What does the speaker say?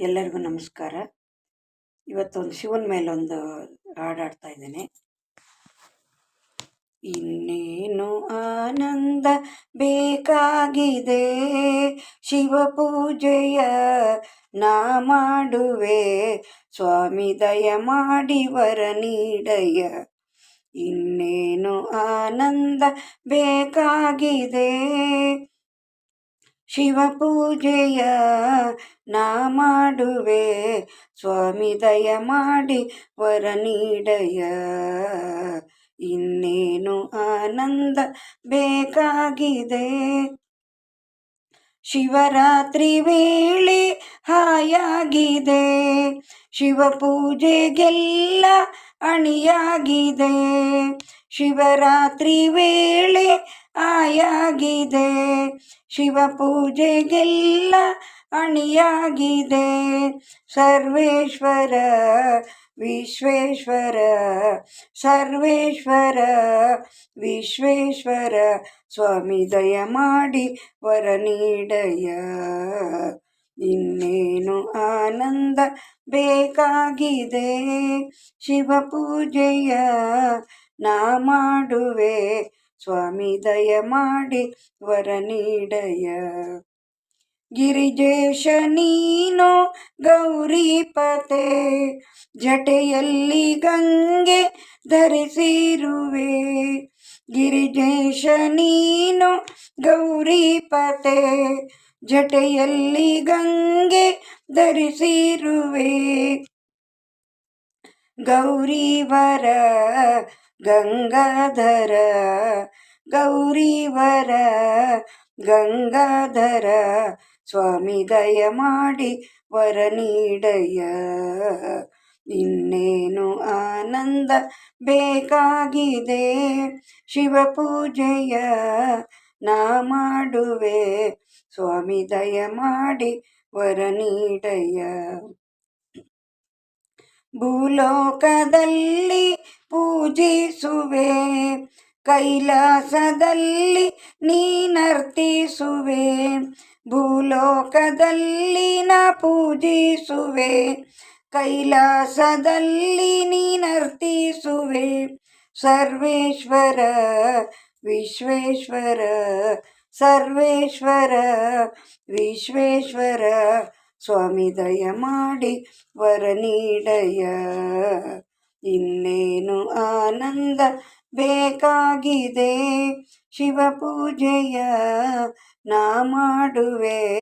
ಎಲ್ಲರಿಗೂ ನಮಸ್ಕಾರ. ಇವತ್ತೊಂದು ಶಿವನ ಮೇಲೊಂದು ಹಾಡಾಡ್ತಾ ಇದ್ದೇನೆ. ಇನ್ನೇನು ಆನಂದ ಬೇಕಾಗಿದೆ, ಶಿವ ಪೂಜೆಯ ನಾ ಮಾಡುವೆ, ಸ್ವಾಮಿ ದಯ ಮಾಡಿ ವರ ನೀಡಯ್ಯ. ಇನ್ನೇನು ಆನಂದ ಬೇಕಾಗಿದೆ, ಶಿವ ಪೂಜೆಯ ನಾ ಮಾಡುವೆ, ಸ್ವಾಮಿ ದಯ ಮಾಡಿ ವರ ನೀಡಯ್ಯ. ಇನ್ನೇನು ಆನಂದ ಬೇಕಾಗಿದೆ, ಶಿವರಾತ್ರಿ ವೇಳೆ ಹಾಯಾಗಿದೆ, ಶಿವ ಪೂಜೆಗೆಲ್ಲ ಅಣಿಯಾಗಿದೆ, ಶಿವರಾತ್ರಿ ವೇಳೆ ಆಯಾಗಿದೆ, ಶಿವ ಪೂಜೆಗೆಲ್ಲ ಅಣಿಯಾಗಿದೆ. ಸರ್ವೇಶ್ವರ ವಿಶ್ವೇಶ್ವರ, ಸರ್ವೇಶ್ವರ ವಿಶ್ವೇಶ್ವರ, ಸ್ವಾಮಿ ದಯ ಮಾಡಿ ವರ ನೀಡಯ್ಯ. ಇನ್ನೇನು ಆನಂದ ಬೇಕಾಗಿದೆ, ಶಿವ ಪೂಜೆಯ ನಾ ಮಾಡುವೆ, ಸ್ವಾಮಿ ದಯ ಮಾಡಿ ವರ ನೀಡಯ್ಯ. ಗಿರಿಜೇಶ ನೀನು ಗೌರಿಪತೆ, ಜಟೆಯಲ್ಲಿ ಗಂಗೆ ಧರಿಸಿರುವೆ, ಗಿರಿಜೇಶ ನೀನು ಗೌರಿಪತೆ, ಜಟೆಯಲ್ಲಿ ಗಂಗೆ ಧರಿಸಿರುವೆ, ಗೌರಿವರ ಗಂಗಾಧರ, ಗೌರಿವರ ಗಂಗಾಧರ, ಸ್ವಾಮಿ ದಯ ಮಾಡಿ ವರ ನೀಡಯ್ಯ. ಇನ್ನೇನು ಆನಂದ ಬೇಕಾಗಿದೆ, ಶಿವ ಪೂಜೆಯ ನಾ ಮಾಡುವೆ, ಸ್ವಾಮಿ ದಯ ಮಾಡಿ ವರ ನೀಡಯ್ಯ. ಭೂಲೋಕದಲ್ಲಿ ಪೂಜಿಸುವೆ, ಕೈಲಾಸದಲ್ಲಿ ನೀನರ್ತಿಸುವೆ, ಭೂಲೋಕದಲ್ಲಿ ನಾ ಪೂಜಿಸುವೆ, ಕೈಲಾಸದಲ್ಲಿ ನೀನರ್ತಿಸುವೆ. ಸರ್ವೇಶ್ವರ ವಿಶ್ವೇಶ್ವರ, ಸರ್ವೇಶ್ವರ ವಿಶ್ವೇಶ್ವರ, ಸ್ವಾಮಿ ದಯ ಮಾಡಿ ವರ ನೀಡಯ್ಯ. ಇನ್ನೇನು ಆನಂದ ಬೇಕಾಗಿದೆ, ಶಿವ ಪೂಜೆಯ ನಾ ಮಾಡುವೆ,